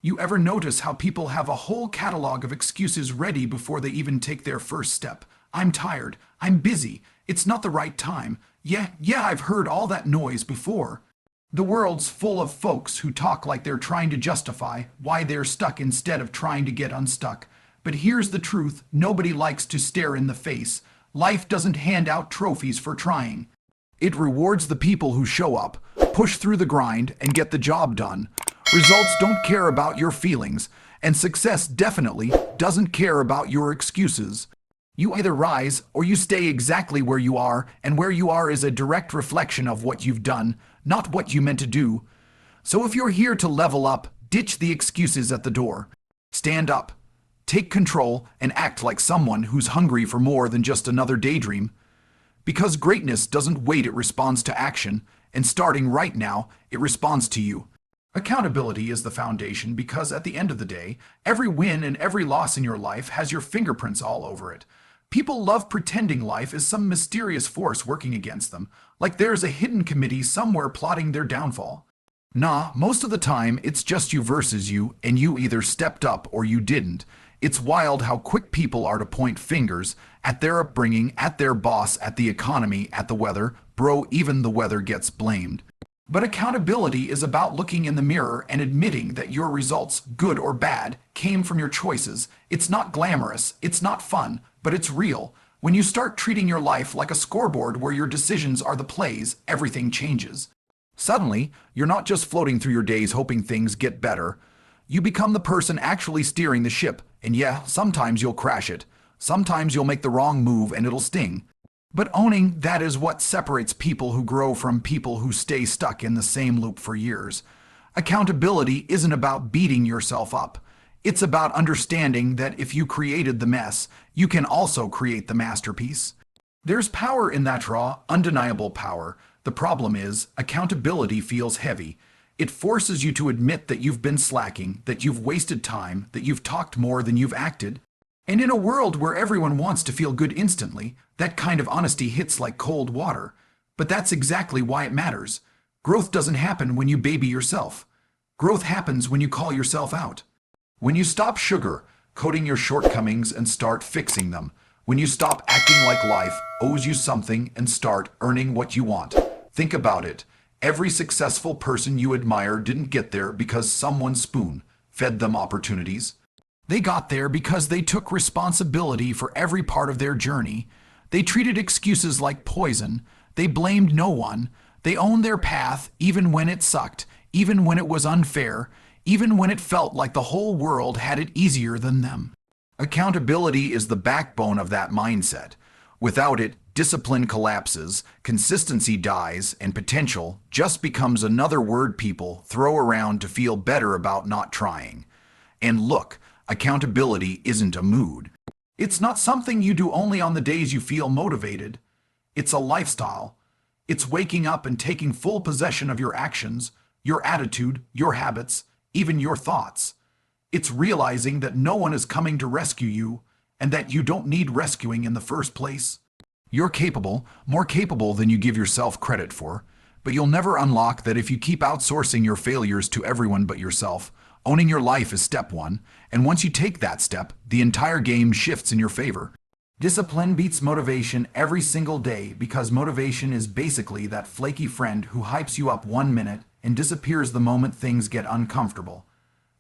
You ever notice how people have a whole catalog of excuses ready before they even take their first step? I'm tired. I'm busy. It's not the right time. Yeah, I've heard all that noise before. The world's full of folks who talk like they're trying to justify why they're stuck instead of trying to get unstuck. But here's the truth: nobody likes to stare in the face. Life doesn't hand out trophies for trying. It rewards the people who show up, push through the grind, and get the job done. Results don't care about your feelings, and success definitely doesn't care about your excuses. You either rise or you stay exactly where you are, and where you are is a direct reflection of what you've done, not what you meant to do. So if you're here to level up, ditch the excuses at the door. Stand up, take control, and act like someone who's hungry for more than just another daydream. Because greatness doesn't wait, it responds to action, and starting right now, it responds to you. Accountability is the foundation because at the end of the day, every win and every loss in your life has your fingerprints all over it. People love pretending life is some mysterious force working against them, like there's a hidden committee somewhere plotting their downfall. Nah, most of the time it's just you versus you, and you either stepped up or you didn't. It's wild how quick people are to point fingers at their upbringing, at their boss, at the economy, at the weather. Bro, even the weather gets blamed. But accountability is about looking in the mirror and admitting that your results, good or bad, came from your choices. It's not glamorous, it's not fun, but it's real. When you start treating your life like a scoreboard where your decisions are the plays, everything changes. Suddenly, you're not just floating through your days hoping things get better. You become the person actually steering the ship, and yeah, sometimes you'll crash it. Sometimes you'll make the wrong move and it'll sting. But owning that is what separates people who grow from people who stay stuck in the same loop for years. Accountability isn't about beating yourself up. It's about understanding that if you created the mess, you can also create the masterpiece. There's power in that raw, undeniable power. The problem is, accountability feels heavy. It forces you to admit that you've been slacking, that you've wasted time, that you've talked more than you've acted. And in a world where everyone wants to feel good instantly, that kind of honesty hits like cold water. But that's exactly why it matters. Growth doesn't happen when you baby yourself. Growth happens when you call yourself out. When you stop sugar-coating your shortcomings and start fixing them. When you stop acting like life owes you something and start earning what you want. Think about it. Every successful person you admire didn't get there because someone spoon-fed them opportunities. They got there because they took responsibility for every part of their journey. They treated excuses like poison. They blamed no one. They owned their path even when it sucked, even when it was unfair, even when it felt like the whole world had it easier than them. Accountability is the backbone of that mindset. Without it, discipline collapses, consistency dies, and potential just becomes another word people throw around to feel better about not trying. And look, accountability isn't a mood. It's not something you do only on the days you feel motivated. It's a lifestyle. It's waking up and taking full possession of your actions, your attitude, your habits, even your thoughts. It's realizing that no one is coming to rescue you and that you don't need rescuing in the first place. You're capable, more capable than you give yourself credit for, but you'll never unlock that if you keep outsourcing your failures to everyone but yourself. Owning your life is step one, and once you take that step, the entire game shifts in your favor. Discipline beats motivation every single day because motivation is basically that flaky friend who hypes you up 1 minute and disappears the moment things get uncomfortable.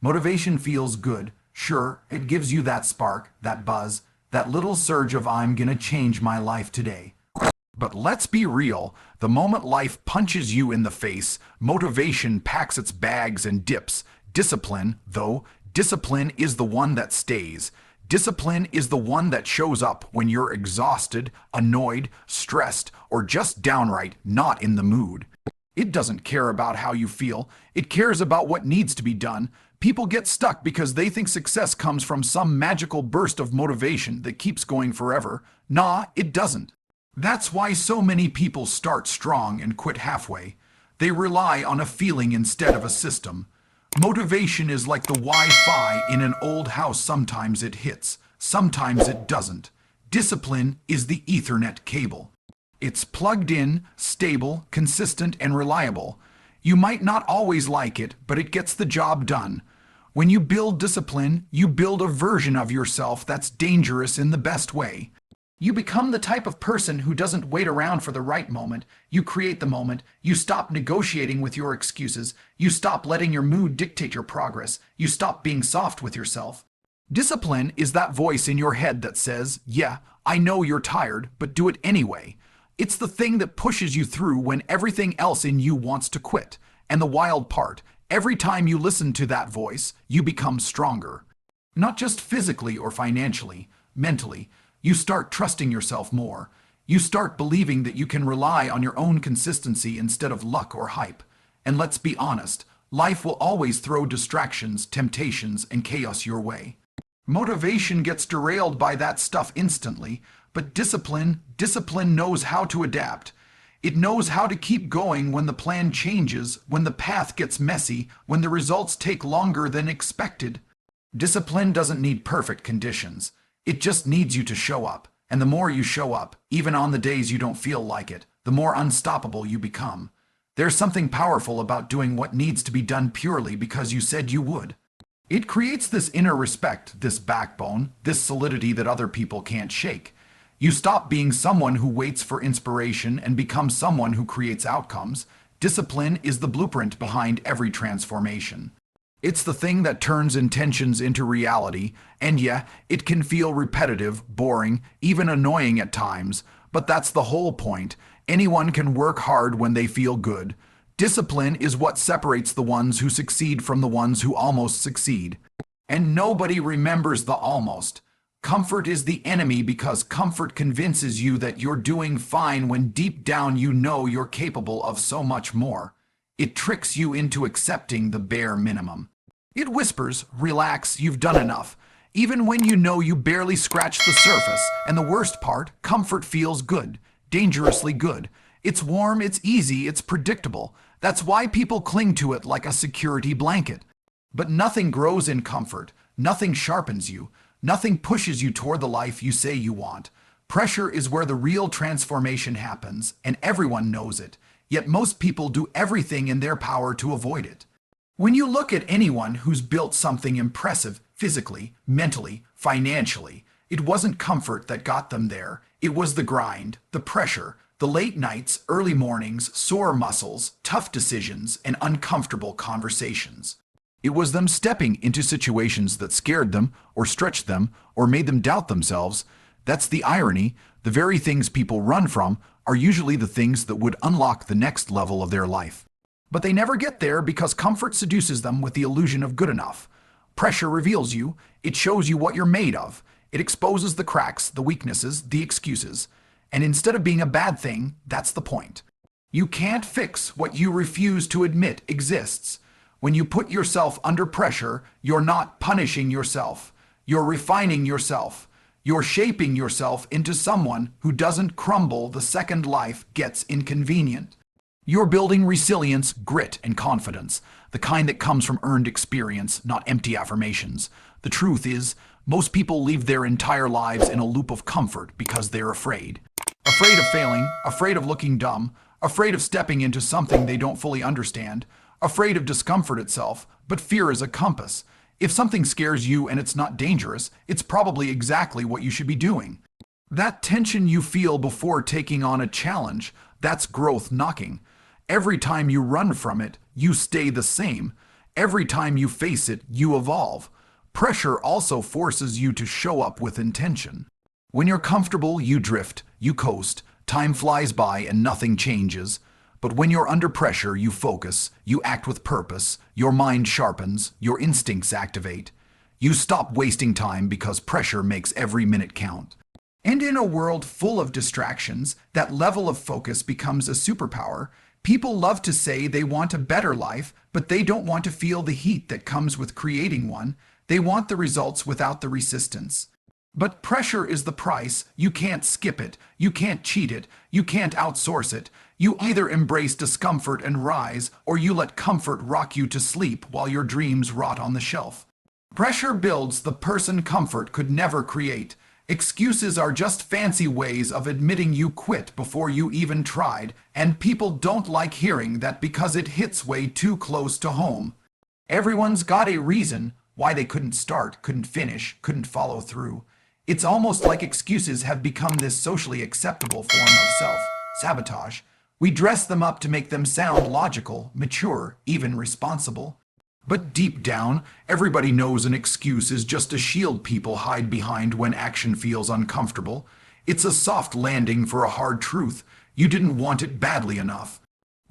Motivation feels good. Sure, it gives you that spark, that buzz, that little surge of "I'm gonna change my life today." But let's be real, the moment life punches you in the face, motivation packs its bags and dips. Discipline, though, discipline is the one that stays. Discipline is the one that shows up when you're exhausted, annoyed, stressed, or just downright not in the mood. It doesn't care about how you feel. It cares about what needs to be done. People get stuck because they think success comes from some magical burst of motivation that keeps going forever. Nah, it doesn't. That's why so many people start strong and quit halfway. They rely on a feeling instead of a system. Motivation is like the Wi-Fi in an old house. Sometimes it hits, sometimes it doesn't. Discipline is the Ethernet cable. It's plugged in, stable, consistent, and reliable. You might not always like it, but it gets the job done. When you build discipline, you build a version of yourself that's dangerous in the best way. You become the type of person who doesn't wait around for the right moment. You create the moment. You stop negotiating with your excuses. You stop letting your mood dictate your progress. You stop being soft with yourself. Discipline is that voice in your head that says, yeah, I know you're tired, but do it anyway. It's the thing that pushes you through when everything else in you wants to quit. And the wild part, every time you listen to that voice, you become stronger. Not just physically or financially, mentally. You start trusting yourself more. You start believing that you can rely on your own consistency instead of luck or hype. And let's be honest, life will always throw distractions, temptations, and chaos your way. Motivation gets derailed by that stuff instantly, but discipline knows how to adapt. It knows how to keep going when the plan changes, when the path gets messy, when the results take longer than expected. Discipline doesn't need perfect conditions. It just needs you to show up. And the more you show up, even on the days you don't feel like it, the more unstoppable you become. There's something powerful about doing what needs to be done purely because you said you would. It creates this inner respect, this backbone, this solidity that other people can't shake. You stop being someone who waits for inspiration and become someone who creates outcomes. Discipline is the blueprint behind every transformation. It's the thing that turns intentions into reality, and yeah, it can feel repetitive, boring, even annoying at times, but that's the whole point. Anyone can work hard when they feel good. Discipline is what separates the ones who succeed from the ones who almost succeed. And nobody remembers the almost. Comfort is the enemy because comfort convinces you that you're doing fine when deep down you know you're capable of so much more. It tricks you into accepting the bare minimum. It whispers, relax, you've done enough, even when you know you barely scratched the surface. And the worst part, comfort feels good, dangerously good. It's warm, it's easy, it's predictable. That's why people cling to it like a security blanket. But nothing grows in comfort, nothing sharpens you, nothing pushes you toward the life you say you want. Pressure is where the real transformation happens, and everyone knows it. Yet most people do everything in their power to avoid it. When you look at anyone who's built something impressive physically, mentally, financially, it wasn't comfort that got them there. It was the grind, the pressure, the late nights, early mornings, sore muscles, tough decisions, and uncomfortable conversations. It was them stepping into situations that scared them, or stretched them, or made them doubt themselves. That's the irony. The very things people run from are usually the things that would unlock the next level of their life. But they never get there because comfort seduces them with the illusion of good enough. Pressure reveals you. It shows you what you're made of. It exposes the cracks, the weaknesses, the excuses. And instead of being a bad thing, that's the point. You can't fix what you refuse to admit exists. When you put yourself under pressure, you're not punishing yourself. You're refining yourself. You're shaping yourself into someone who doesn't crumble the second life gets inconvenient. You're building resilience, grit, and confidence, the kind that comes from earned experience, not empty affirmations. The truth is, most people live their entire lives in a loop of comfort because they're afraid. Afraid of failing, afraid of looking dumb, afraid of stepping into something they don't fully understand, afraid of discomfort itself, but fear is a compass. If something scares you and it's not dangerous, it's probably exactly what you should be doing. That tension you feel before taking on a challenge, that's growth knocking. Every time you run from it, you stay the same. Every time you face it, you evolve. Pressure also forces you to show up with intention. When you're comfortable, you drift, you coast, time flies by and nothing changes. But when you're under pressure, you focus, you act with purpose, your mind sharpens, your instincts activate. You stop wasting time because pressure makes every minute count. And in a world full of distractions, that level of focus becomes a superpower. People love to say they want a better life, but they don't want to feel the heat that comes with creating one. They want the results without the resistance. But pressure is the price. You can't skip it. You can't cheat it. You can't outsource it. You either embrace discomfort and rise, or you let comfort rock you to sleep while your dreams rot on the shelf. Pressure builds the person comfort could never create. Excuses are just fancy ways of admitting you quit before you even tried, and people don't like hearing that because it hits way too close to home. Everyone's got a reason. why they couldn't start, couldn't finish, couldn't follow through. It's almost like excuses have become this socially acceptable form of self-sabotage. We dress them up to make them sound logical, mature, even responsible. But deep down, everybody knows an excuse is just a shield people hide behind when action feels uncomfortable. It's a soft landing for a hard truth. You didn't want it badly enough.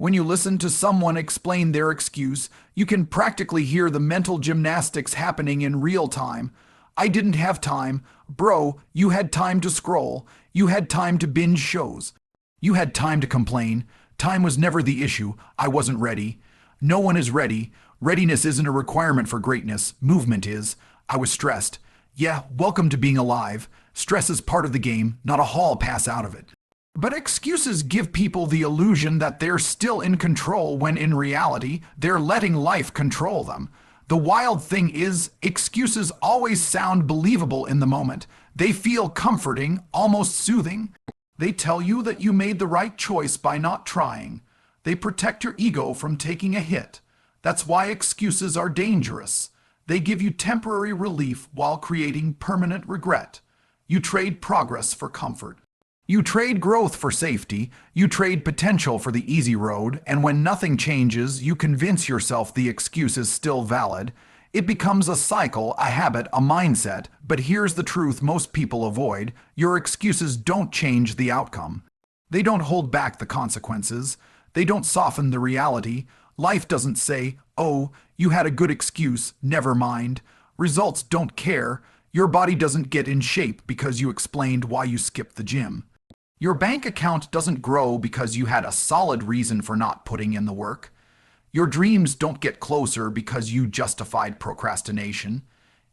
When you listen to someone explain their excuse, you can practically hear the mental gymnastics happening in real time. I didn't have time. Bro, you had time to scroll. You had time to binge shows. You had time to complain. Time was never the issue. I wasn't ready. No one is ready. Readiness isn't a requirement for greatness. Movement is. I was stressed. Yeah, welcome to being alive. Stress is part of the game, not a hall pass out of it. But excuses give people the illusion that they're still in control when in reality, they're letting life control them. The wild thing is, excuses always sound believable in the moment. They feel comforting, almost soothing. They tell you that you made the right choice by not trying. They protect your ego from taking a hit. That's why excuses are dangerous. They give you temporary relief while creating permanent regret. You trade progress for comfort. You trade growth for safety, you trade potential for the easy road, and when nothing changes, you convince yourself the excuse is still valid. It becomes a cycle, a habit, a mindset, but here's the truth most people avoid. Your excuses don't change the outcome. They don't hold back the consequences. They don't soften the reality. Life doesn't say, oh, you had a good excuse, never mind. Results don't care. Your body doesn't get in shape because you explained why you skipped the gym. Your bank account doesn't grow because you had a solid reason for not putting in the work. Your dreams don't get closer because you justified procrastination.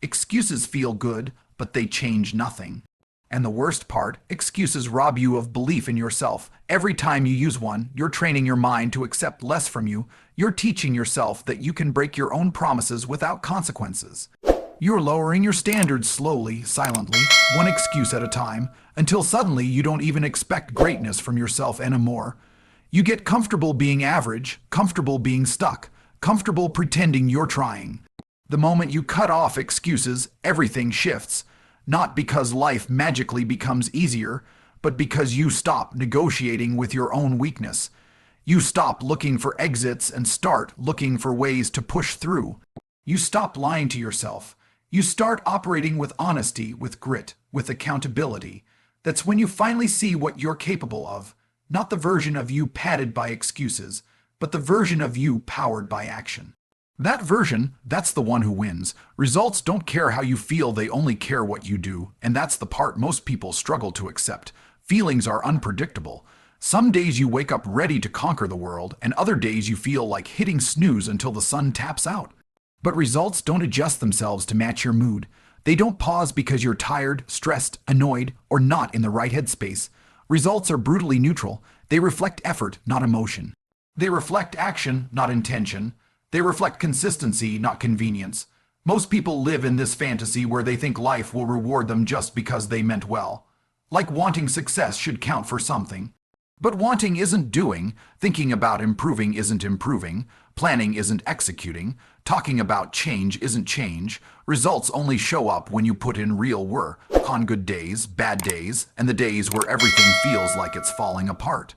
Excuses feel good, but they change nothing. And the worst part, excuses rob you of belief in yourself. Every time you use one, you're training your mind to accept less from you. You're teaching yourself that you can break your own promises without consequences. You're lowering your standards slowly, silently, one excuse at a time, until suddenly you don't even expect greatness from yourself anymore. You get comfortable being average, comfortable being stuck, comfortable pretending you're trying. The moment you cut off excuses, everything shifts. Not because life magically becomes easier, but because you stop negotiating with your own weakness. You stop looking for exits and start looking for ways to push through. You stop lying to yourself. You start operating with honesty, with grit, with accountability. That's when you finally see what you're capable of. Not the version of you padded by excuses, but the version of you powered by action. That version, that's the one who wins. Results don't care how you feel, they only care what you do. And that's the part most people struggle to accept. Feelings are unpredictable. Some days you wake up ready to conquer the world, and other days you feel like hitting snooze until the sun taps out. But results don't adjust themselves to match your mood. They don't pause because you're tired, stressed, annoyed, or not in the right headspace. Results are brutally neutral. They reflect effort, not emotion. They reflect action, not intention. They reflect consistency, not convenience. Most people live in this fantasy where they think life will reward them just because they meant well. Like wanting success should count for something. But wanting isn't doing, thinking about improving isn't improving, planning isn't executing, talking about change isn't change. Results only show up when you put in real work, on good days, bad days, and the days where everything feels like it's falling apart.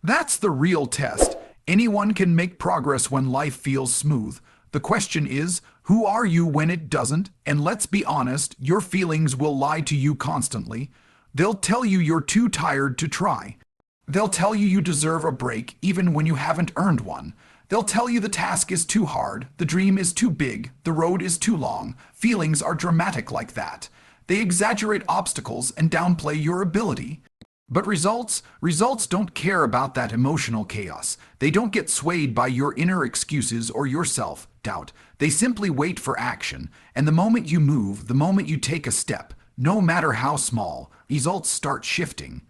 That's the real test. Anyone can make progress when life feels smooth. The question is, who are you when it doesn't? And let's be honest, your feelings will lie to you constantly. They'll tell you you're too tired to try. They'll tell you you deserve a break even when you haven't earned one. They'll tell you the task is too hard, the dream is too big, the road is too long. Feelings are dramatic like that. They exaggerate obstacles and downplay your ability. But results don't care about that emotional chaos. They don't get swayed by your inner excuses or your self-doubt. They simply wait for action. And the moment you move, the moment you take a step, no matter how small, results start shifting.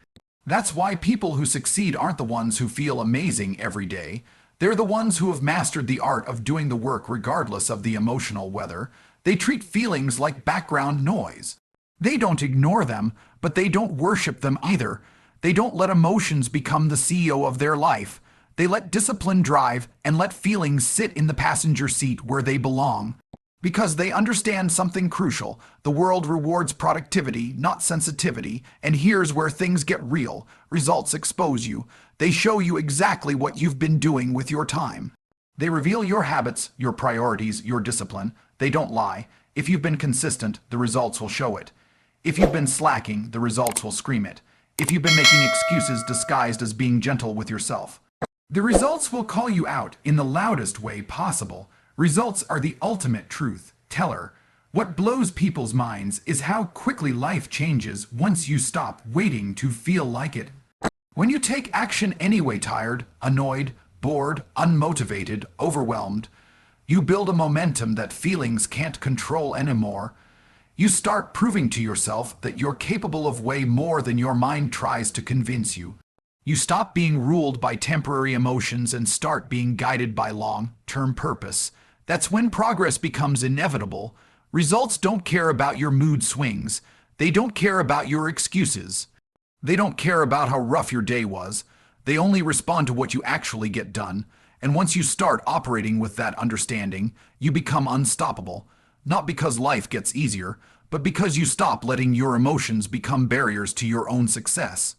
That's why people who succeed aren't the ones who feel amazing every day. They're the ones who have mastered the art of doing the work regardless of the emotional weather. They treat feelings like background noise. They don't ignore them, but they don't worship them either. They don't let emotions become the CEO of their life. They let discipline drive and let feelings sit in the passenger seat where they belong. Because they understand something crucial. The world rewards productivity, not sensitivity, and here's where things get real. Results expose you. They show you exactly what you've been doing with your time. They reveal your habits, your priorities, your discipline. They don't lie. If you've been consistent, the results will show it. If you've been slacking, the results will scream it. If you've been making excuses disguised as being gentle with yourself, the results will call you out in the loudest way possible. Results are the ultimate truth teller. What blows people's minds is how quickly life changes once you stop waiting to feel like it. When you take action anyway, tired, annoyed, bored, unmotivated, overwhelmed, you build a momentum that feelings can't control anymore. You start proving to yourself that you're capable of way more than your mind tries to convince you. You stop being ruled by temporary emotions and start being guided by long-term purpose. That's when progress becomes inevitable. Results don't care about your mood swings. They don't care about your excuses. They don't care about how rough your day was. They only respond to what you actually get done. And once you start operating with that understanding, you become unstoppable. Not because life gets easier, but because you stop letting your emotions become barriers to your own success.